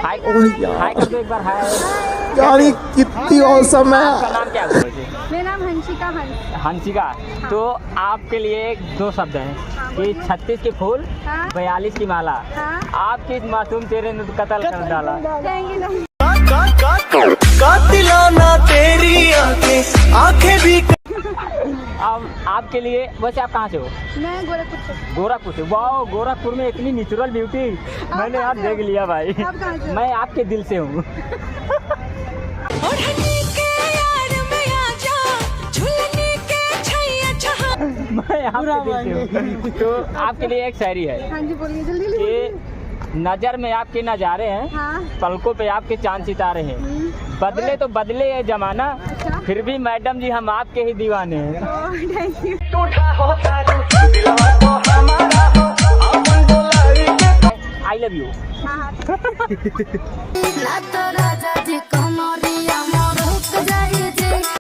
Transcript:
हाय यार। हाय कर दो एक बार, हाय। यार ये कितनी औसम है। आपका नाम क्या है? मेरा नाम हंसिका हंस। हंसिका। तो आपके लिए दो शब्द हैं कि 36 के फूल, हाँ। 42 की माला। हाँ। आपके इस मासूम चेहरे ने तो कत्ल कर डाला। Thank you. कातिलाना तेरी आंखें भी। अब आपके लिए, वैसे आप कहाँ से हो? मैं गोरखपुर से। गोरखपुर से। वाह, गोरखपुर में इतनी नेचुरल ब्यूटी मैंने कहाँ आज से हो? देख लिया भाई। आप कहाँ से हो? मैं आपके दिल से हूँ। मैं आपके दिल से हूँ। तो आपके लिए एक शायरी है हाँ जी बोलिए, जल्दी जल्दी। कि नजर में आपके नजारे हैं, हाँ। पलकों पे आपके चांद सितारे हैं, बदले तो बदले ये जमाना, अच्छा। फिर भी मैडम जी हम आपके ही दीवाने हैं। Thank you. I love you. हाँ हाँ। ना तो राजा जी को